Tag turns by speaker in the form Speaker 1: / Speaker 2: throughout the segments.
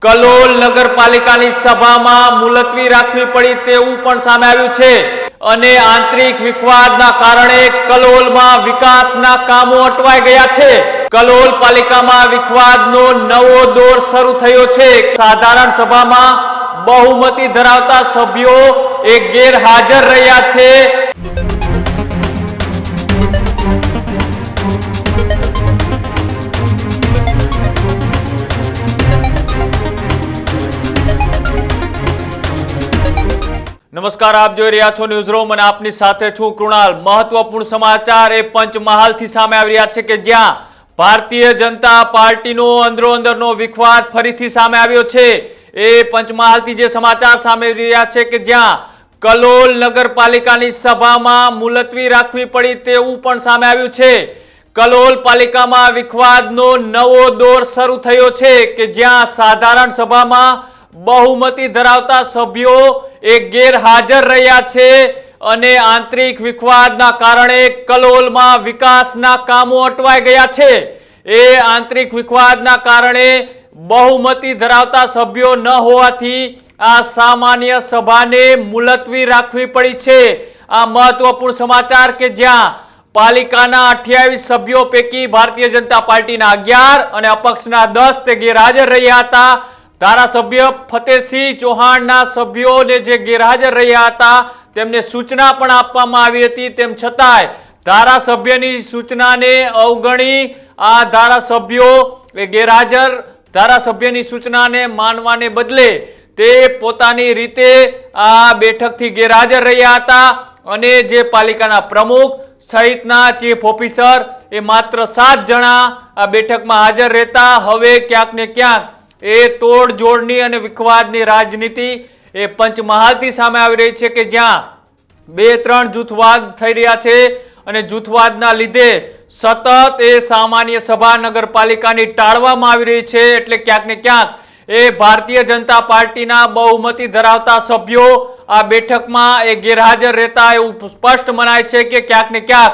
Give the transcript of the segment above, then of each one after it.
Speaker 1: કલોલ નગરપાલિકાની સભામાં મુલતવી રાખવી પડી તેવું પણ સામે આવ્યું છે અને આંતરિક વિવાદના કારણે કલોલમાં વિકાસના કામો અટવાઈ ગયા છે। કલોલ પાલિકામાં વિવાદનો નવો દોર શરૂ થયો છે। સાધારણ સભામાં બહુમતી ધરાવતા સભ્યો ગેરહાજર રહ્યા છે। નમસ્કાર, આપ જોઈ રહ્યા છો ન્યૂઝ રૂમ અને આપની સાથે છું કૃણાલ। મહત્વપૂર્ણ સમાચાર એ પંચમહાલથી સામે આવી રહ્યા છે કે જ્યાં ભારતીય જનતા પાર્ટીનો અંદરોઅંદરનો વિવાદ ફરીથી સામે આવ્યો છે। એ પંચમહાલથી જે સમાચાર સામે આવી રહ્યા છે કે જ્યાં કલોલ નગરપાલિકાની સભામાં મુલતવી રાખવી પડી તેવું પણ સામે આવ્યું છે। કલોલ પાલિકામાં વિવાદનો નવો દોર શરૂ થયો છે કે જ્યાં સાધારણ સભામાં બહુમતી ધરાવતા સભ્યો ગેરહાજર રહ્યા છે અને આંતરિક વિવાદના કારણે કલોલમાં વિકાસના કામો અટવાઈ ગયા છે। એ આંતરિક વિવાદના કારણે બહુમતી ધરાવતા સભ્યો ન હોવાથી આ સામાન્ય સભાને મુલતવી રાખવી પડી છે। આ મહત્વપૂર્ણ સમાચાર કે જ્યાં પાલિકાના 28 સભ્યો પૈકી ભારતીય જનતા પાર્ટીના 11 અને અપક્ષના 10 તે ગેરહાજર રહ્યા હતા। ધારાસભ્ય ફતેહસિંહ ચૌહાણના સભ્યોને જે ગેરહાજર રહ્યા હતા તેમને સૂચના પણ આપવામાં આવી હતી, તેમ છતાંય ધારાસભ્યની સૂચનાને અવગણી આ ધારાસભ્યો ગેરહાજર ધારાસભ્યની સૂચનાને માનવાને બદલે તે પોતાની રીતે આ બેઠકથી ગેરહાજર રહ્યા હતા અને જે પાલિકાના પ્રમુખ સહિતના ચીફ ઓફિસર એ માત્ર 7 જણા આ બેઠકમાં હાજર રહેતા હવે ક્યાંક ને ક્યાંક એ તોડજોડની અને વિવાદની રાજનીતિ એ પંચમહાલથી સામે આવી રહી છે કે જ્યાં 2-3 જૂથવાદ થઈ રહ્યા છે અને જૂથવાદના લીધે સતત એ સામાન્ય સભા નગરપાલિકાની ટાળવામાં આવી રહી છે। એટલે ક્યાંક ને ક્યાંક એ ભારતીય જનતા પાર્ટીના બહુમતી ધરાવતા સભ્યો આ બેઠકમાં ગેરહાજર રહેતા એવું સ્પષ્ટ મનાય છે કે ક્યાંક ને ક્યાંક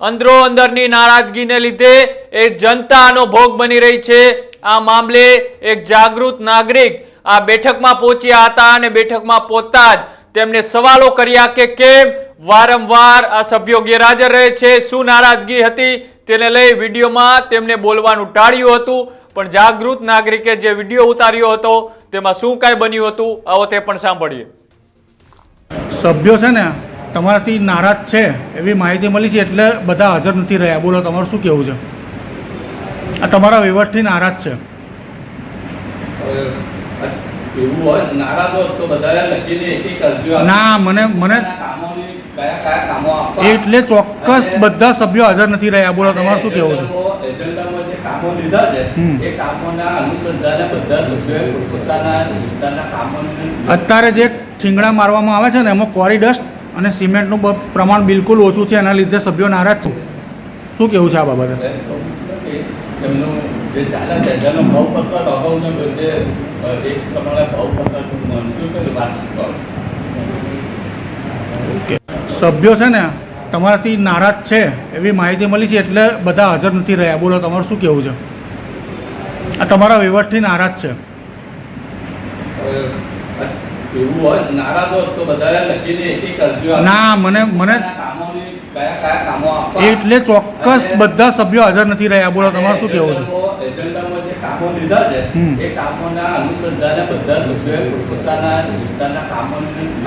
Speaker 1: અંદરો અંદરની નારાજગીને લીધે એ જનતાનો ભોગ બની રહી છે। આ મામલે એક જાગૃત નાગરિક આ બેઠકમાં પહોંચ્યા હતા અને બેઠકમાં પહોંચતા જ તેમને સવાલો કર્યા કે કેમ વારંવાર આ સભ્યો ગેરહાજર રહે છે, શું નારાજગી હતી તેને લઈ વિડીયોમાં તેમને બોલવાનું ટાળ્યું હતું। પણ જાગૃત નાગરિકે જે વિડીયો ઉતાર્યો હતો તેમાં શું કાંઈ બન્યું હતું આવો તે પણ સાંભળીએ।
Speaker 2: સભ્યો છે ને તમારાથી નારાજ છે એવી માહિતી મળી છે એટલે બધા હાજર નથી રહ્યા। બોલો, તમારું શું કહેવું છે? આ તમારા વહીવટથી નારાજ છે? ના, મને એટલે ચોક્કસ બધા સભ્યો હાજર નથી રહ્યા। બોલો, તમારું શું કહેવું છે? અત્યારે જે ઠીંગણા મારવામાં આવે છે ને એમાં કોરિડસ્ટ અને સિમેન્ટનું પ્રમાણ બિલકુલ ઓછું છે, એના લીધે સભ્યો નારાજ છે। શું કહેવું છે આ બાબતે? સભ્યો છે ને તમારાથી નારાજ છે એવી માહિતી મળી છે એટલે બધા હાજર નથી રહ્યા। બોલો, તમારું શું કહેવું છે? આ તમારા વહીવટથી નારાજ છે? ના, મને એટલે ચોક્કસ બધા સભ્યો હાજર નથી રહ્યા। બોલો, તમારું શું કહેવું છે?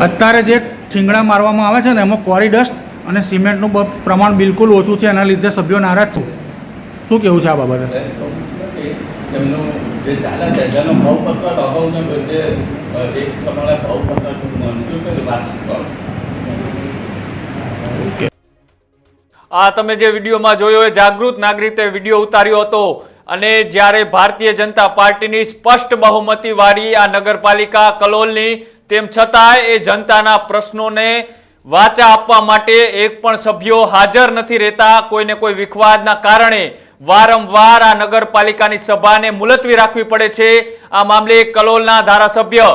Speaker 2: અત્યારે જે ઠીંગણા મારવામાં આવે છે ને એમાં કોરિડસ્ટ અને સિમેન્ટનું પ્રમાણ બિલકુલ ઓછું છે, એના લીધે સભ્યો નારાજ છે। શું કહેવું છે આ બાબતે?
Speaker 1: આ તમે જે વિડીયોમાં જોયો એ જાગૃત નાગરિકે વિડીયો ઉતાર્યો હતો અને જ્યારે ભારતીય જનતા પાર્ટીની સ્પષ્ટ બહુમતી વાળી આ નગરપાલિકા કલોલની તેમ છતાંય એ જનતાના પ્રશ્નોને વાચા આપવા માટે એક પણ સભ્યો હાજર નથી રહેતા। કોઈને કોઈ વિવાદના કારણે વારંવાર આ નગરપાલિકાની સભાને મુલતવી રાખવી પડે છે। આ મામલે કલોલના ધારાસભ્ય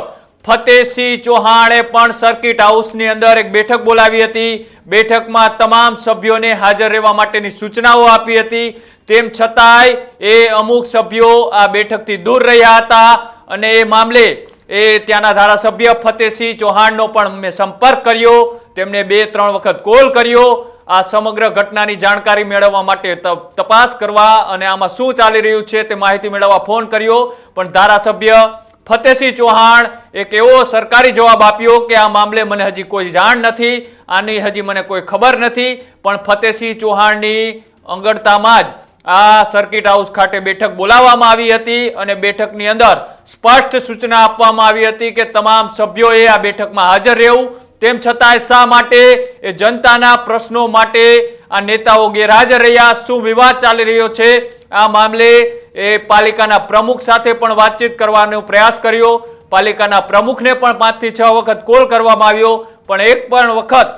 Speaker 1: ફતેહસિંહ ચૌહાણે પણ સર્કિટ હાઉસની અંદર એક બેઠક બોલાવી હતી। બેઠકમાં તમામ સભ્યોને હાજર રહેવા માટેની સૂચનાઓ આપી હતી, તેમ છતાંય એ અમુક સભ્યો આ બેઠકથી દૂર રહ્યા હતા અને એ મામલે ત્યાંના ધારાસભ્ય ફતેહસિંહ ચૌહાણનો પણ મેં સંપર્ક કર્યો, તેમને 2-3 વખત કોલ કર્યો આ સમગ્ર ઘટનાની જાણકારી મેળવવા માટે, તપાસ કરવા અને આમાં શું ચાલી રહ્યું છે તે માહિતી મેળવવા ફોન કર્યો, પણ ધારાસભ્ય ફતેહસિંહ ચૌહાણ એક એવો સરકારી જવાબ આપ્યો કે આ મામલે મને હજી કોઈ જાણ નથી, આની હજી મને કોઈ ખબર નથી. પણ ફતેહસિંહ ચૌહાણની અંગતતામાં જ આ સર્કિટ હાઉસ ખાતે બેઠક બોલાવવામાં આવી હતી અને બેઠકની અંદર સ્પષ્ટ સૂચના આપવામાં આવી હતી કે તમામ સભ્યોએ આ બેઠકમાં હાજર રહેવું. તેમ છતાંય શા માટે એ જનતાના પ્રશ્નો માટે આ નેતાઓ ગેરહાજર રહ્યા? શું વિવાદ ચાલી રહ્યો છે? આ મામલે એ પાલિકાના પ્રમુખ સાથે પણ વાતચીત કરવાનો પ્રયાસ કર્યો. પાલિકાના પ્રમુખને પણ 5 થી 6 વખત કોલ કરવામાં આવ્યો, પણ એક પણ વખત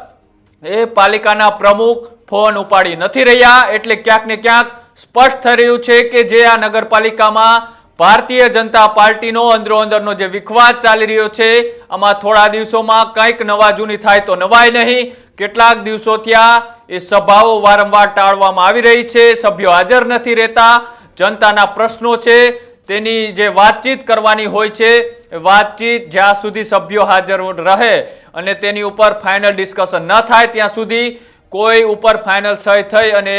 Speaker 1: એ પાલિકાના પ્રમુખ ફોન ઉપાડી નથી રહ્યા. એટલે ક્યાંક ને ક્યાંક સ્પષ્ટ થઈ રહ્યું છે કે જે આ નગરપાલિકામાં ભારતીય જનતા પાર્ટીનો અંદરોઅંદરનો જે વિખવાદ ચાલી રહ્યો છે, આમાં થોડા દિવસોમાં કંઈક નવા જૂની થાય તો નવાય નહીં. કેટલાક દિવસો ત્યાં એ સભાઓ વારંવાર ટાળવામાં આવી રહી છે, સભ્યો હાજર નથી રહેતા. જનતાના પ્રશ્નો છે તેની જે વાતચીત કરવાની હોય છે, વાતચીત જ્યાં સુધી સભ્યો હાજર રહે અને તેની ઉપર ફાઇનલ ડિસ્કશન ન થાય ત્યાં સુધી કોઈ ઉપર ફાઇનલ સહી થઈ અને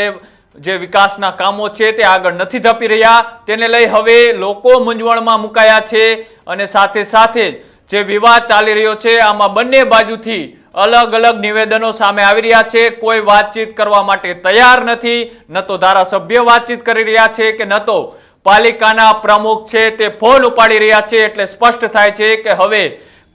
Speaker 1: જે વિકાસના કામો છે તે આગળ નથી ધપી રહ્યા. તેને લઈ હવે લોકો મૂંઝવણમાં મુકાયા છે અને સાથે સાથે જે વિવાદ ચાલી રહ્યો છે આમાં બંને બાજુથી અલગ અલગ નિવેદનો સામે આવી રહ્યા છે. કોઈ વાતચીત કરવા માટે તૈયાર નથી, ન તો ધારાસભ્ય વાતચીત કરી રહ્યા છે કે ન તો પાલિકાના પ્રમુખ છે તે ફોન ઉપાડી રહ્યા છે. એટલે સ્પષ્ટ થાય છે કે હવે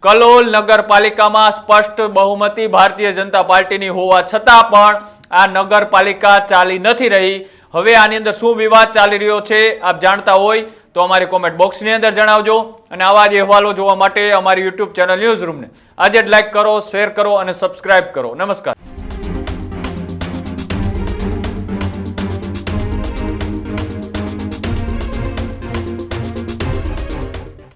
Speaker 1: કલોલ નગરપાલિકામાં સ્પષ્ટ બહુમતી ભારતીય જનતા પાર્ટીની હોવા છતાં પણ આ નગરપાલિકા ચાલી નથી રહી. હવે આની અંદર શું વિવાદ ચાલી રહ્યો છે આપ જાણતા હોય તો અમારી કોમેન્ટ બોક્સની અંદર જણાવજો. અને આવા જ અહેવાલો જોવા માટે અમારી યુટ્યુબ ચેનલ ન્યૂઝ રૂમને આજે જ લાઈક કરો, શેર કરો અને સબસ્ક્રાઇબ કરો. નમસ્કાર.